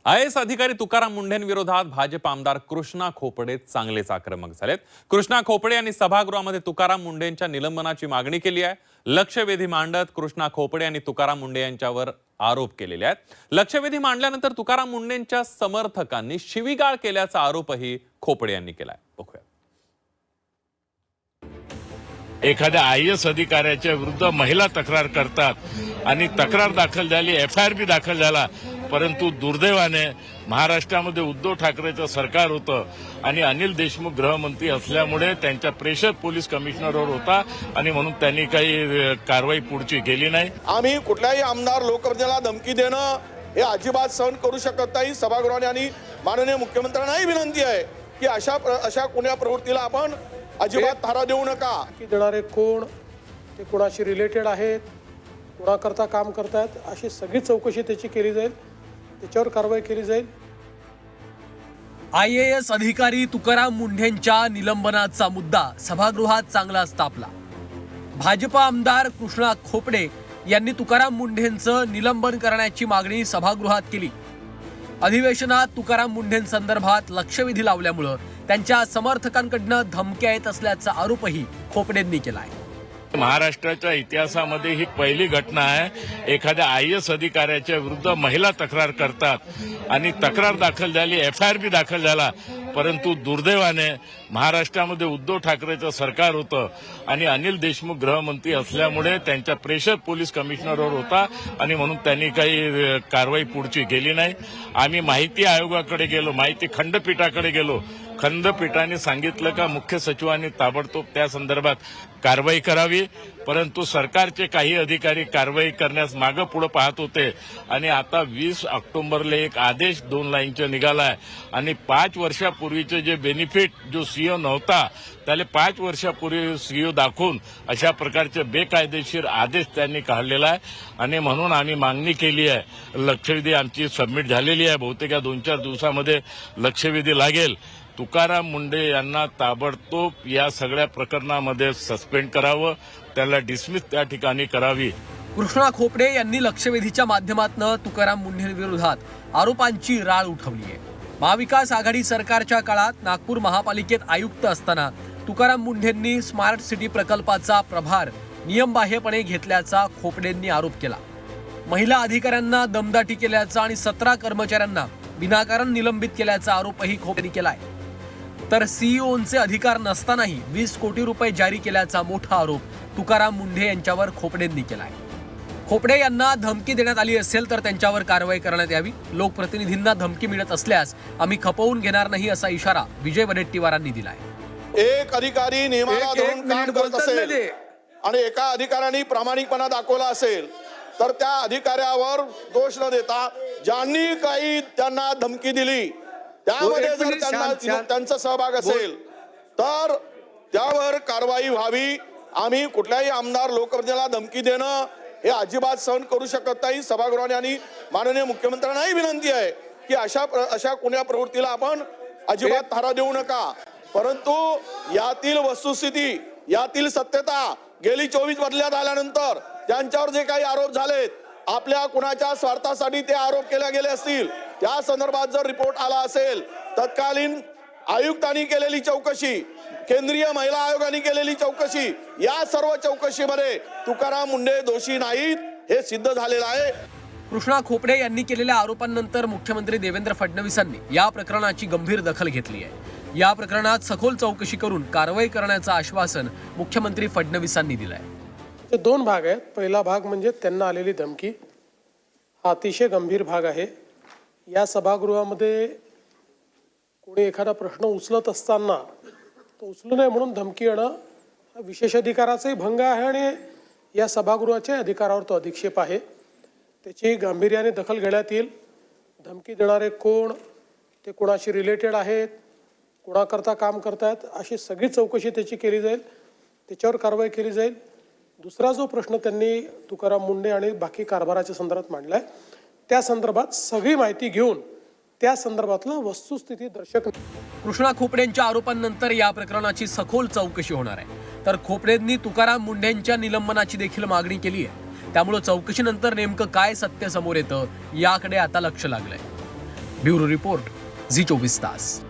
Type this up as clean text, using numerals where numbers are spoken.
IAS अधिकारी तुकाराम मुंढेंविरोधात भाजप आमदार कृष्णा खोपडे चांगलेच आक्रमक झालेत। कृष्णा खोपडे यांनी सभागृहामध्ये तुकाराम मुंढेंच्या निलंबनाची मागणी केली आहे। लक्षवेधी मांडत कृष्णा खोपडे यांनी तुकाराम मुंढे यांच्यावर आरोप केलेले आहेत। लक्षवेधी मांडल्यानंतर तुकाराम मुंढेंच्या समर्थकांनी शिवीगाळ केल्याचा आरोपही खोपडे यांनी केलाय। बघूया। एखाद्या IAS अधिकाऱ्याच्या विरुद्ध महिला तक्रार करतात आणि तक्रार दाखल झाली, FIR बी दाखल झाला, परंतु दुर्दैवाने महाराष्ट्रामध्ये उद्धव ठाकरेचं सरकार होतं आणि अनिल देशमुख गृहमंत्री असल्यामुळे त्यांच्या प्रेशर पोलीस कमिशनरवर होता आणि म्हणून त्यांनी काही कारवाई पुढची केली नाही। आम्ही कुठल्याही आमदार लोकप्रतिनिधीला धमकी देणं हे अजिबात सहन करू शकत नाही। सभागृहाने आणि माननीय मुख्यमंत्र्यांनाही विनंती आहे की अशा कोण्या प्रवृत्तीला आपण अजिबात थारा देऊ नका। की देणारे कोण, ते कोणाशी रिलेटेड आहेत, कोणाकरता काम करतात, अशी सगळी चौकशी त्याची केली जाईल, त्याच्यावर कारवाई केली जाईल। IAS अधिकारी तुकाराम मुंढेंच्या निलंबनाचा मुद्दा सभागृहात चांगलाच तापला। भाजप आमदार कृष्णा खोपडे यांनी तुकाराम मुंढेंचं निलंबन करण्याची मागणी सभागृहात केली। अधिवेशनात तुकाराम मुंढेंसंदर्भात लक्षवेधी लावल्यामुळे त्यांच्या समर्थकांकडून धमक्या येत असल्याचा आरोपही खोपडेंनी केलाय। महाराष्ट्राच्या इतिहासामध्ये ही पहिली घटना आहे, एखाद्या IAS अधिकाऱ्याच्या विरुद्ध महिला तक्रार करतात आणि तक्रार दाखल झाली, FIR बी दाखल झाला, परंतु दुर्दैवाने महाराष्ट्रामध्ये उद्धव ठाकरेचं सरकार होतं आणि अनिल देशमुख गृहमंत्री असल्यामुळे त्यांच्या प्रेशर पोलीस कमिशनरवर होता आणि म्हणून त्यांनी काही कारवाई पुढची केली नाही। आम्ही माहिती आयोगाकडे गेलो, माहिती खंडपीठाकडे गेलो, खंडपीठाने सांगितलं का मुख्य सचिवांनी ताबडतोब त्या संदर्भात कारवाई करावी, परंतु सरकारचे काही अधिकारी कारवाई करण्यास मागे पुढे पाहत होते आणि आता 20 ऑक्टोबरला एक आदेश 2 लाईनचा निघालाय आणि 5 वर्षापूर्वीचे जे बेनिफिट जो सीओ नव्हता त्याला 5 वर्षापूर्वी सीओ दाखवून अशा प्रकारचे बेकायदेशीर आदेश त्यांनी काढलेला आहे आणि म्हणून आम्ही मागणी केली आहे। लक्षवेधी आमची सबमिट झालेली आहे, बहुतेक 2-4 दिवसामध्ये लक्षवेधी लागेल। तुकाराम मुंढे यांना ताबडतोब या सगळ्या प्रकरणामध्ये सस्पेंड करावं, त्याला डिसमिस त्या ठिकाणी करावी। कृष्णा खोपडे यांनी लक्षवेधीच्या माध्यमातून तुकाराम मुंढेंविरोधात आरोपांची राळ उठवली आहे। महाविकास आघाडी सरकारच्या काळात नागपूर महापालिकेत आयुक्त असताना तुकाराम मुंढेंनी स्मार्ट सिटी प्रकल्पाचा प्रभार नियमबाह्यपणे घेतल्याचा खोपडेंनी आरोप केला। महिला अधिकाऱ्यांना दमदाटी केल्याचा आणि 17 कर्मचाऱ्यांना विनाकारण निलंबित केल्याचा आरोपही खोपडेंनी केलाय। तर सीईओचे अधिकार नसतानाही 20 कोटी रुपये जारी केल्याचा मोठा आरोप तुकाराम मुंढे यांच्यावर खोपडेंनी केलाय। खोपडे यांना धमकी देण्यात आली असेल तर त्यांच्यावर कारवाई करण्यात यावी। लोकप्रतिनिधींना धमकी मिळत असल्यास आम्ही खपवून घेणार नाही असा इशारा विजय वडेट्टीवारांनी दिलाय। एक अधिकारी नियमाला धरून काम करत असेल आणि एका अधिकाऱ्याने प्रामाणिकपणा दाखवला असेल तर त्या अधिकाऱ्यावर दोष न देता ज्यांनी काही त्यांना धमकी दिली त्यामध्ये जर त्यांचा सहभाग असेल तर त्यावर कारवाई व्हावी। आम्ही कुठल्याही आमदार लोकप्रतिनिधीला धमकी देणं हे अजिबात सहन करू शकत नाही। सभागृहाने आणि माननीय मुख्यमंत्र्यांनाही विनंती आहे की अशा कोण्या प्रवृत्तीला आपण अजिबात थारा देऊ नका। परंतु यातील वस्तुस्थिती, यातील सत्यता गेली 24 बदल्यात आल्यानंतर त्यांच्यावर जे काही आरोप झालेत, आपल्या कुणाच्या स्वार्थासाठी ते आरोप केले गेले असतील, त्या संदर्भात जर रिपोर्ट आला असेल, तत्कालीन आयुक्तांनी केलेली चौकशी, केंद्रीय महिला आयोगाने केलेली चौकशी, या सर्व चौकशीमध्ये तुकाराम मुंढे दोषी नाहीत हे सिद्ध झालेलं आहे। कृष्णा खोपडे यांनी केलेल्या आरोपांनंतर मुख्यमंत्री देवेंद्र फडणवीसांनी या प्रकरणाची गंभीर दखल घेतली आहे। या प्रकरणात सखोल चौकशी करून कारवाई करण्याचं आश्वासन मुख्यमंत्री फडणवीसांनी दिलंय। ते 2 भाग आहेत। पहिला भाग म्हणजे त्यांना आलेली धमकी, हा अतिशय गंभीर भाग आहे। या सभागृहामध्ये कोणी एखादा प्रश्न उचलत असताना तो उचलू नये म्हणून धमकी येणं हा विशेष अधिकाराचाही भंग आहे आणि या सभागृहाच्या अधिकारावर तो अधिक्षेप आहे। त्याची गांभीर्याने दखल घेण्यात येईल। धमकी देणारे कोण, ते कोणाशी रिलेटेड आहेत, कोणाकरता काम करतात, अशी सगळी चौकशी त्याची केली जाईल, त्याच्यावर कारवाई केली जाईल। दुसरा जो प्रश्न त्यांनी तुकाराम मुंढे आणि बाकी कारभाराच्या संदर्भात मांडलाय, त्या संदर्भात सगळी माहिती घेऊन त्या संदर्भातलं वस्तुस्थिती दर्शक। कृष्णा खोपडेंच्या आरोपांनंतर या प्रकरणाची सखोल चौकशी होणार आहे। तर खोपडेंनी तुकाराम मुंढेंच्या निलंबनाची देखील मागणी केली आहे। त्यामुळे चौकशीनंतर नेमकं काय सत्य समोर येतं याकडे आता लक्ष लागलंय। ब्युरो रिपोर्ट झी 24 तास.